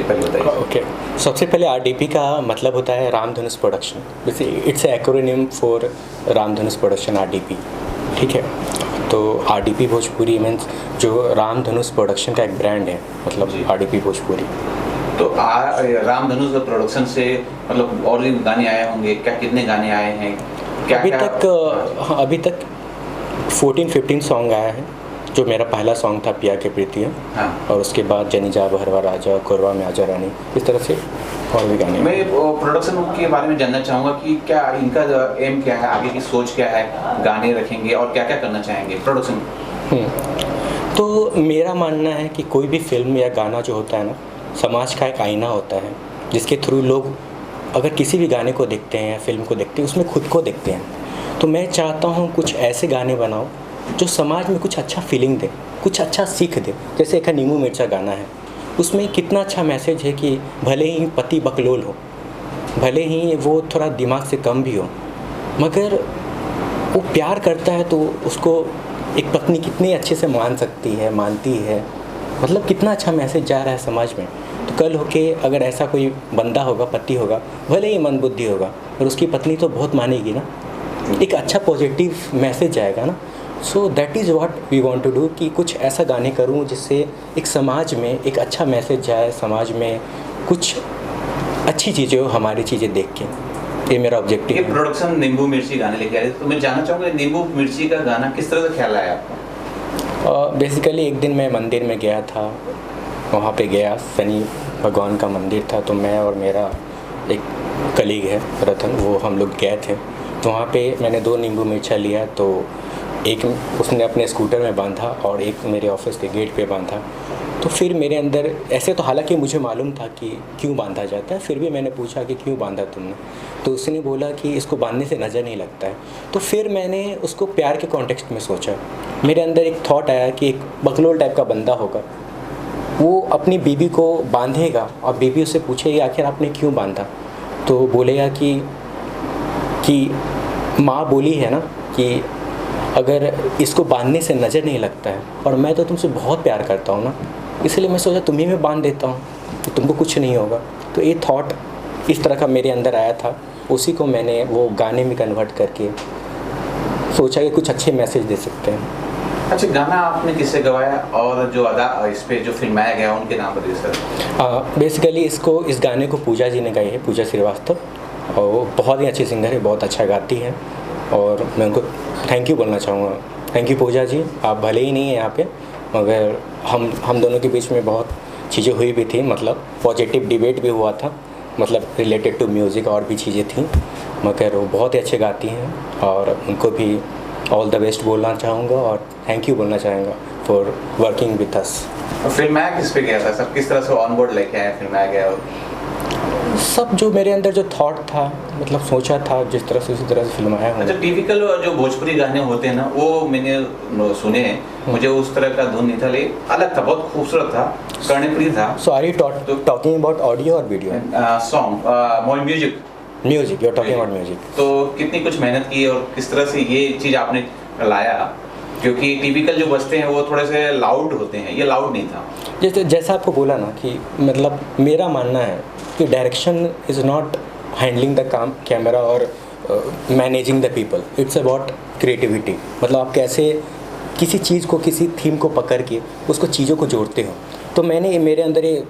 पहले बताइए। ओके, सबसे पहले आरडीपी का मतलब होता है रामधनुष प्रोडक्शन। वैसे it's acronym for Ramdhanush production, RDP. ठीक है, तो आरडीपी भोजपुरी मीन्स जो रामधनुष प्रोडक्शन का एक ब्रांड है, मतलब आरडीपी भोजपुरी। तो रामधनुष प्रोडक्शन से मतलब और भी गाने आए होंगे क्या? कितने गाने आए हैं क्या? अभी तक 14-15 सॉन्ग आया है। जो मेरा पहला सॉन्ग था पिया के प्रीति है, हाँ। और उसके बाद जनी जा भरवा राजा, कोरवा में आजा रानी, इस तरह से और भी गाने। मैं प्रोडक्शन के बारे में जानना चाहूँगा कि क्या इनका एम क्या है, आगे की सोच क्या है, गाने रखेंगे और क्या क्या करना चाहेंगे प्रोडक्शन? तो मेरा मानना है कि कोई भी फिल्म या गाना जो होता है ना, समाज का एक आईना होता है, जिसके थ्रू लोग अगर किसी भी गाने को देखते हैं या फिल्म को देखते हैं, उसमें खुद को देखते हैं। तो मैं चाहता हूँ कुछ ऐसे गाने बनाओ जो समाज में कुछ अच्छा फीलिंग दे, कुछ अच्छा सीख दे। जैसे एक नींबू मिर्चा गाना है, उसमें कितना अच्छा मैसेज है कि भले ही पति बकलोल हो, भले ही वो थोड़ा दिमाग से कम भी हो, मगर वो प्यार करता है तो उसको एक पत्नी कितनी अच्छे से मान सकती है, मानती है। मतलब कितना अच्छा मैसेज जा रहा है समाज में। तो कल होके अगर ऐसा कोई बंदा होगा, पति होगा, भले ही मंदबुद्धि होगा, और उसकी पत्नी तो बहुत मानेगी ना, एक अच्छा पॉजिटिव मैसेज जाएगा ना। So that is what we want to do, कि कुछ ऐसा गाने करूं जिससे एक समाज में एक अच्छा मैसेज जाए, समाज में कुछ अच्छी चीज़ें हो, हमारी चीज़ें देख के। ये मेरा ऑब्जेक्टिव है। प्रोडक्शन नींबू मिर्ची गाने लेके आ रहे, तो मैं जानना चाहूँगा नींबू मिर्ची का गाना किस तरह से ख्याल आया आपको? बेसिकली एक दिन मैं मंदिर में गया था, वहाँ पे गया, शनि भगवान का मंदिर था, तो मैं और मेरा एक कलीग है रतन, वो हम लोग गए थे। तो वहाँ पे मैंने 2 नींबू मिर्चा लिया, तो एक उसने अपने स्कूटर में बांधा और एक मेरे ऑफिस के गेट पे बांधा। तो फिर मेरे अंदर ऐसे, तो हालांकि मुझे मालूम था कि क्यों बांधा जाता है, फिर भी मैंने पूछा कि क्यों बांधा तुमने, तो उसने बोला कि इसको बांधने से नज़र नहीं लगता है। तो फिर मैंने उसको प्यार के कॉन्टेक्स्ट में सोचा। मेरे अंदर एक थॉट आया कि एक बकलोल टाइप का बंदा होगा, वो अपनी बीबी को बांधेगा और बीबी उससे पूछेगी आखिर आपने क्यों बांधा, तो बोलेगा कि माँ बोली है ना कि अगर इसको बांधने से नज़र नहीं लगता है, और मैं तो तुमसे बहुत प्यार करता हूँ ना, इसलिए मैं सोचा तुम्हें मैं बांध देता हूँ तो तुमको कुछ नहीं होगा। तो ये थॉट इस तरह का मेरे अंदर आया था, उसी को मैंने वो गाने में कन्वर्ट करके सोचा कि कुछ अच्छे मैसेज दे सकते हैं। अच्छा, गाना आपने किससे गवाया और जो अदा इस पे जो फिल्माया गया उनके नाम बताइए सर। बेसिकली इस गाने को पूजा जी ने गाई है, पूजा श्रीवास्तव, और वो बहुत ही अच्छी सिंगर है, बहुत अच्छा गाती है, और मैं उनको थैंक यू बोलना चाहूँगा। थैंक यू पूजा जी, आप भले ही नहीं हैं यहाँ पे, मगर हम दोनों के बीच में बहुत चीज़ें हुई भी थी, मतलब पॉजिटिव डिबेट भी हुआ था, मतलब रिलेटेड टू म्यूज़िक, और भी चीज़ें थी, मगर वो बहुत ही अच्छे गाती हैं, और उनको भी ऑल द बेस्ट बोलना चाहूँगा और थैंक यू बोलना चाहूँगा फॉर वर्किंग विथ अस। फिल्माया किस पे गया था सर, किस तरह से ऑन बोर्ड लेके आए, फिल्माया गया? सब जो मेरे अंदर जो थॉट था, मतलब सोचा था जिस तरह से, उसी तरह से फिल्माया हूँ। अच्छा, टिपिकल जो भोजपुरी गाने होते हैं ना, वो मैंने सुने हैं, मुझे उस तरह का धुन नहीं था, लेकिन अलग था, बहुत खूबसूरत था, कर्णप्रिय था। So are you talking about audio और video? Song music you are talking about music. तो कितनी कुछ मेहनत की और किस तरह से ये चीज़ आपने लाया, क्योंकि टिपिकल जो बजते हैं वो थोड़े से लाउड होते हैं, ये लाउड नहीं था। जैसा आपको बोला ना कि मतलब मेरा मानना है कि direction is not handling the camera और managing the people, it's about creativity. मतलब आप कैसे किसी चीज़ को, किसी थीम को पकड़ के उसको चीज़ों को जोड़ते हो। तो मैंने मेरे अंदर ये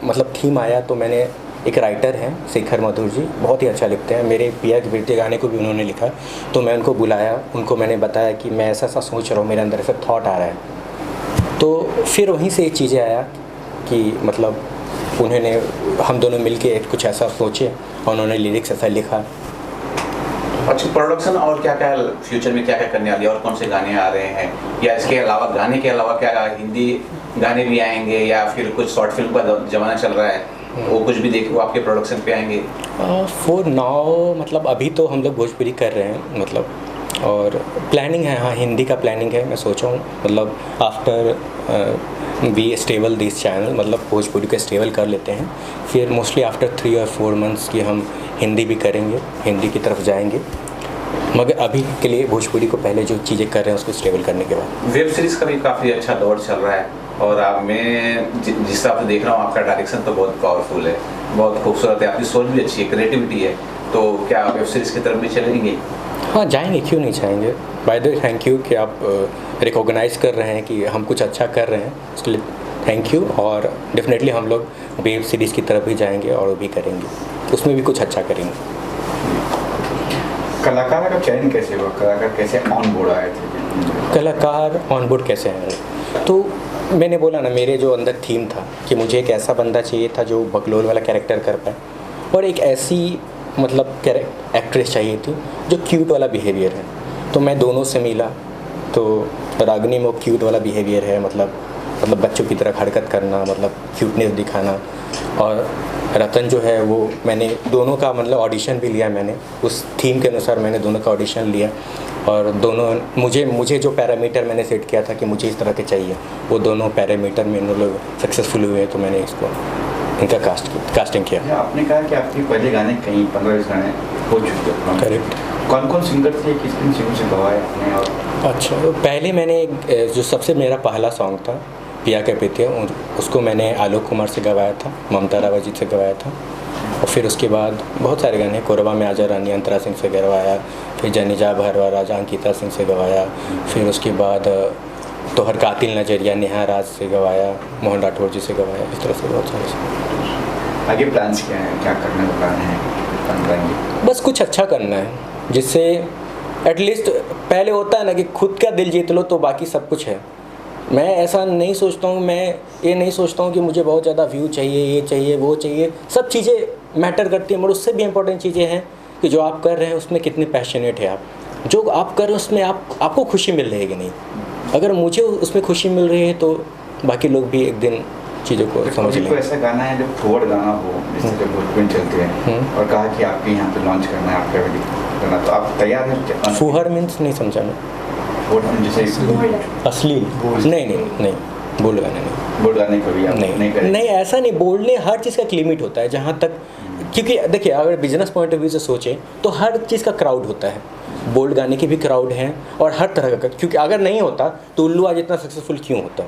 मतलब थीम आया, तो मैंने एक राइटर हैं शेखर मधुर जी, बहुत ही अच्छा लिखते हैं, मेरे पिया के प्रीति गाने को भी उन्होंने लिखा। तो मैं उनको बुलाया, उनको मैंने बताया कि मैं ऐसा सोच रहा हूँ, मेरे अंदर ऐसा थॉट आ रहा है। तो फिर वहीं से एक चीज़ें आया कि मतलब उन्होंने, हम दोनों मिलके कुछ ऐसा सोचे और उन्होंने लिरिक्स ऐसा लिखा। अच्छा, प्रोडक्शन और क्या क्या फ्यूचर में क्या क्या करने वाली है, और कौन से गाने आ रहे हैं, या इसके अलावा गाने के अलावा क्या हिंदी गाने भी आएंगे, या फिर कुछ शॉर्ट फिल्म का जमाना चल रहा है, वो कुछ भी देखो आपके प्रोडक्शन पे आएंगे? फॉर नाउ मतलब अभी तो हम लोग भोजपुरी कर रहे हैं, मतलब और प्लानिंग है, हाँ हिंदी का प्लानिंग है। मैं सोचा हूँ मतलब after we stable this channel, मतलब भोजपुरी को स्टेबल कर लेते हैं, फिर मोस्टली आफ्टर 3 और 4 मंथ्स की हम हिंदी भी करेंगे, हिंदी की तरफ जाएंगे। मगर अभी के लिए भोजपुरी को पहले जो चीज़ें कर रहे हैं उसको स्टेबल करने के बाद। वेब सीरीज़ का भी काफ़ी अच्छा दौर चल रहा है, और आप मैं जिस हिसाब से देख रहा हूँ आपका डायरेक्शन तो बहुत पावरफुल है, बहुत खूबसूरत है, आपकी सोच भी अच्छी है, क्रिएटिविटी है, तो क्या आप वेब सीरीज़ की तरफ भी चलेंगे? हाँ जाएंगे, क्यों नहीं जाएंगे। By the way thank you कि आप रिकॉग्नाइज कर रहे हैं कि हम कुछ अच्छा कर रहे हैं, इसके लिए थैंक यू। और डेफिनेटली हम लोग वेब सीरीज़ की तरफ भी जाएंगे और वो भी करेंगे, उसमें भी कुछ अच्छा करेंगे। कलाकार का चयन कैसे हुआ, कलाकार कैसे ऑन बोर्ड आए थे? कलाकार ऑन बोर्ड कैसे आए? तो मैंने बोला ना, मेरे जो अंदर थीम था कि मुझे एक ऐसा बंदा चाहिए था जो बकलोल वाला कैरेक्टर कर पाए, और एक ऐसी मतलब एक्ट्रेस चाहिए थी जो क्यूट वाला बिहेवियर है। तो मैं दोनों से मिला, तो रागिनी में वो क्यूट वाला बिहेवियर है, मतलब बच्चों की तरह हरकत करना, मतलब क्यूटनेस दिखाना। और रतन जो है वो मैंने दोनों का मतलब ऑडिशन भी लिया, मैंने उस थीम के अनुसार मैंने दोनों का ऑडिशन लिया, और दोनों मुझे जो पैरामीटर मैंने सेट किया था कि मुझे इस तरह के चाहिए, वो दोनों पैरामीटर में इन लोग सक्सेसफुल हुए, तो मैंने इसको इनका कास्टिंग किया। आपने कहा कि आपके पहले गाने कहीं 15-20 गाने हो चुके हैं, करेक्ट। कौन कौन सिंगर थे, किस किन सिंगर से गवाए आपने? और अच्छा, तो पहले मैंने जो सबसे मेरा पहला सॉन्ग था पिया के पीते, उसको मैंने आलोक कुमार से गवाया था, ममता रावत जी से गवाया था। और फिर उसके बाद बहुत सारे गाने, कोरबा में आजा रानी अंतरा सिंह से गवाया, फिर जनीजा भरवा राजा अंकिता सिंह से गवाया, फिर उसके बाद तोहर कातिल नजरिया नेहा राज से गवाया, मोहन राठौर जी से गवाया, इस तरह से बहुत सारे। आगे प्लान्स क्या हैं, क्या करने का प्लान है? बस कुछ अच्छा करना है, जिससे एटलीस्ट पहले होता है ना कि खुद का दिल जीत लो तो बाकी सब कुछ है। मैं ऐसा नहीं सोचता हूँ, मैं ये नहीं सोचता हूँ कि मुझे बहुत ज़्यादा व्यू चाहिए, ये चाहिए, वो चाहिए, सब चीज़ें मैटर करती हैं, मगर उससे भी इम्पोर्टेंट चीज़ें हैं कि जो आप कर रहे हैं उसमें कितने पैशनेट है आप, जो आप कर रहे हैं उसमें आपको खुशी मिल रही है कि नहीं। अगर मुझे उसमें खुशी मिल रही है तो बाकी लोग भी एक दिन चीज़ों को समझ लें। कोई ऐसा गाना है जो फॉरवर्ड गाना हो, जिससे जब भोजपुरी चलते हैं और कहा कि आपके यहाँ पे लॉन्च करना है आपका गाना, तो आप तैयार हैं? फुहर मीन्स नहीं समझा मैं। जैसे अश्लील नहीं, बोल्ड गाने नहीं, बोल्ड गाने कभी आप नहीं ऐसा नहीं। बोलने हर चीज़ का एक लिमिट होता है, जहाँ तक, क्योंकि देखिए अगर बिजनेस पॉइंट ऑफ व्यू से सोचें तो हर चीज़ का क्राउड होता है, बोल्ड गाने की भी क्राउड है और हर तरह का, क्योंकि अगर नहीं होता तो उल्लू आज इतना सक्सेसफुल क्यों होता।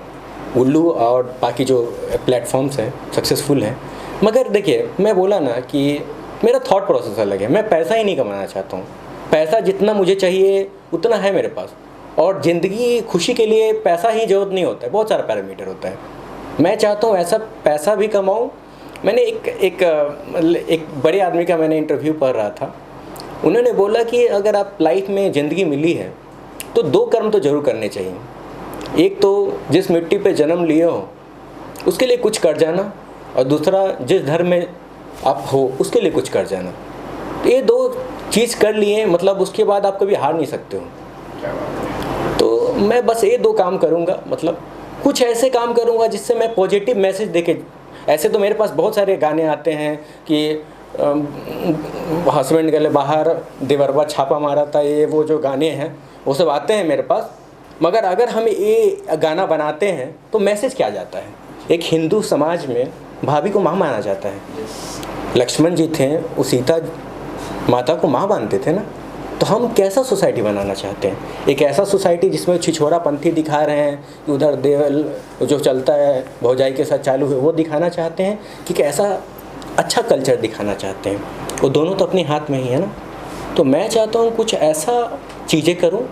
उल्लू और बाकी जो प्लेटफॉर्म्स हैं सक्सेसफुल हैं। मगर देखिए मैं बोला ना कि मेरा थॉट प्रोसेस अलग है, मैं पैसा ही नहीं कमाना चाहता हूँ, पैसा जितना मुझे चाहिए उतना है मेरे पास, और ज़िंदगी खुशी के लिए पैसा ही ज़रूरत नहीं होता है, बहुत सारा पैरामीटर होता है। मैं चाहता हूँ ऐसा पैसा भी कमाऊँ। मैंने एक बड़े आदमी का मैंने इंटरव्यू पढ़ रहा था, उन्होंने बोला कि अगर आप लाइफ में ज़िंदगी मिली है तो 2 कर्म तो ज़रूर करने चाहिए। एक तो जिस मिट्टी पे जन्म लिए हो उसके लिए कुछ कर जाना, और दूसरा जिस धर्म में आप हो उसके लिए कुछ कर जाना। ये 2 चीज़ कर लिए मतलब उसके बाद आप कभी हार नहीं सकते हो। तो मैं बस ये 2 काम करूँगा, मतलब कुछ ऐसे काम करूँगा जिससे मैं पॉजिटिव मैसेज देके। ऐसे तो मेरे पास बहुत सारे गाने आते हैं कि हस्बैंड गले बाहर, देवरबा छापा मारा था, ये वो जो गाने हैं वो सब आते हैं मेरे पास। मगर अगर हम ये गाना बनाते हैं तो मैसेज क्या जाता है। एक हिंदू समाज में भाभी को माँ माना जाता है। लक्ष्मण जी थे, वो सीता माता को माँ मानते थे ना। तो हम कैसा सोसाइटी बनाना चाहते हैं? एक ऐसा सोसाइटी जिसमें छिछोरापंथी दिखा रहे हैं कि उधर देवल जो चलता है भौजाई के साथ चालू है वो दिखाना चाहते हैं, कि कैसा अच्छा कल्चर दिखाना चाहते हैं? वो दोनों तो अपने हाथ में ही है ना। तो मैं चाहता हूँ कुछ ऐसा चीज़ें करूँ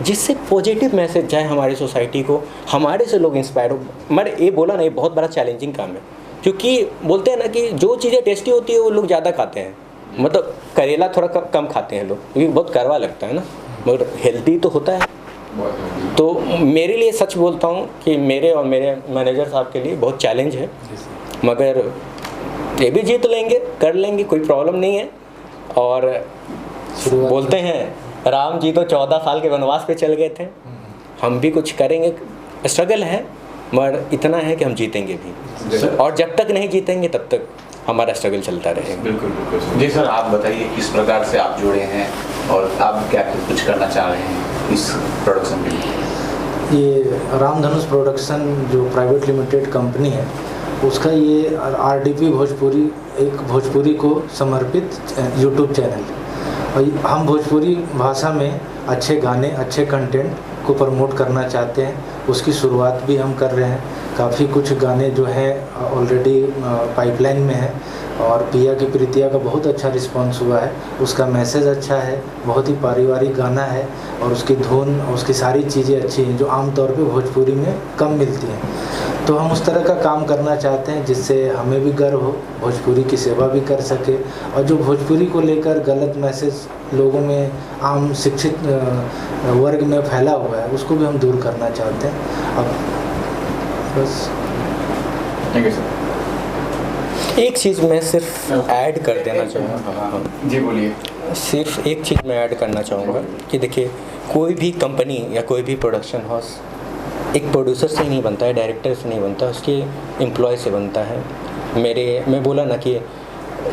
जिससे पॉजिटिव मैसेज जाए हमारी सोसाइटी को, हमारे से लोग इंस्पायर हो। मैंने ये बोला ना, ये बहुत बड़ा चैलेंजिंग काम है, क्योंकि बोलते हैं ना कि जो चीज़ें टेस्टी होती है वो लोग ज़्यादा खाते हैं। मतलब करेला थोड़ा कम खाते हैं लोग, क्योंकि बहुत कड़वा लगता है ना, मगर हेल्दी तो होता है। तो मेरे लिए सच बोलता हूँ कि मेरे और मेरे मैनेजर साहब के लिए बहुत चैलेंज है, मगर ये भी जीत लेंगे, कर लेंगे, कोई प्रॉब्लम नहीं है। और बोलते हैं राम जी तो 14 साल के वनवास पे चल गए थे, हम भी कुछ करेंगे। स्ट्रगल है मगर इतना है कि हम जीतेंगे भी, और जब तक नहीं जीतेंगे तब तक हमारा स्ट्रगल चलता रहेगा। बिल्कुल बिल्कुल। जी सर, आप बताइए किस प्रकार से आप जुड़े हैं और आप क्या कुछ करना चाह रहे हैं इस प्रोडक्शन के लिए? ये रामधनुष प्रोडक्शन जो प्राइवेट लिमिटेड कंपनी है, उसका ये RDP भोजपुरी, एक भोजपुरी को समर्पित यूट्यूब चैनल है। और हम भोजपुरी भाषा में अच्छे गाने, अच्छे कंटेंट को प्रमोट करना चाहते हैं। उसकी शुरुआत भी हम कर रहे हैं। काफ़ी कुछ गाने जो हैं ऑलरेडी पाइपलाइन में है और पिया की प्रीतिया का बहुत अच्छा रिस्पांस हुआ है। उसका मैसेज अच्छा है, बहुत ही पारिवारिक गाना है और उसकी धुन और उसकी सारी चीज़ें अच्छी हैं जो आमतौर पे भोजपुरी में कम मिलती हैं। तो हम उस तरह का काम करना चाहते हैं जिससे हमें भी गर्व हो, भोजपुरी की सेवा भी कर सके और जो भोजपुरी को लेकर गलत मैसेज लोगों में, आम शिक्षित वर्ग में फैला हुआ है, उसको भी हम दूर करना चाहते हैं। अब बस थैंक यू सर। एक चीज़ मैं सिर्फ ऐड कर देना चाहूँगा। जी बोलिए। सिर्फ एक चीज़ मैं ऐड करना चाहूँगा कि देखिए, कोई भी कंपनी या कोई भी प्रोडक्शन हाउस एक प्रोड्यूसर से नहीं बनता है, डायरेक्टर से नहीं बनता, उसके एम्प्लॉय से बनता है। मैं बोला ना कि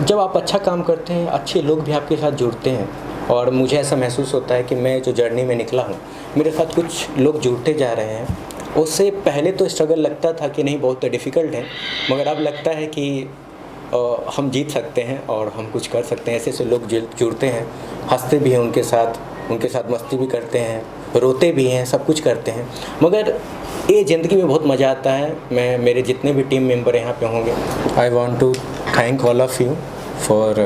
जब आप अच्छा काम करते हैं, अच्छे लोग भी आपके साथ जुड़ते हैं और मुझे ऐसा महसूस होता है कि मैं जो जर्नी में निकला हूँ, मेरे साथ कुछ लोग जुड़ते जा रहे हैं। उससे पहले तो स्ट्रगल लगता था कि नहीं बहुत डिफ़िकल्ट है, मगर अब लगता है कि हम जीत सकते हैं और हम कुछ कर सकते हैं। ऐसे ऐसे लोग जुड़ते हैं, हंसते भी हैं उनके साथ मस्ती भी करते हैं, रोते भी हैं, सब कुछ करते हैं। मगर ये ज़िंदगी में बहुत मज़ा आता है। मैं मेरे जितने भी टीम मेंबर यहाँ पे होंगे, I want to thank all of you for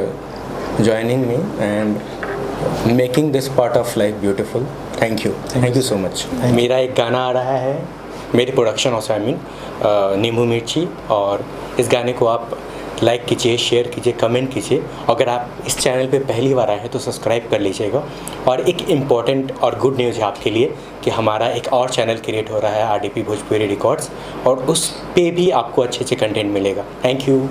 joining me and making this part of life beautiful. Thank you so much. मेरा एक गाना आ रहा है, मेरे प्रोडक्शन हाउस नींबू मिर्ची, और इस गाने को आप लाइक कीजिए, शेयर कीजिए, कमेंट कीजिए। अगर आप इस चैनल पे पहली बार आए हैं तो सब्सक्राइब कर लीजिएगा। और एक इम्पॉर्टेंट और गुड न्यूज़ है आपके लिए कि हमारा एक और चैनल क्रिएट हो रहा है, RDP भोजपुरी रिकॉर्ड्स, और उस पे भी आपको अच्छे कंटेंट मिलेगा। Thank you.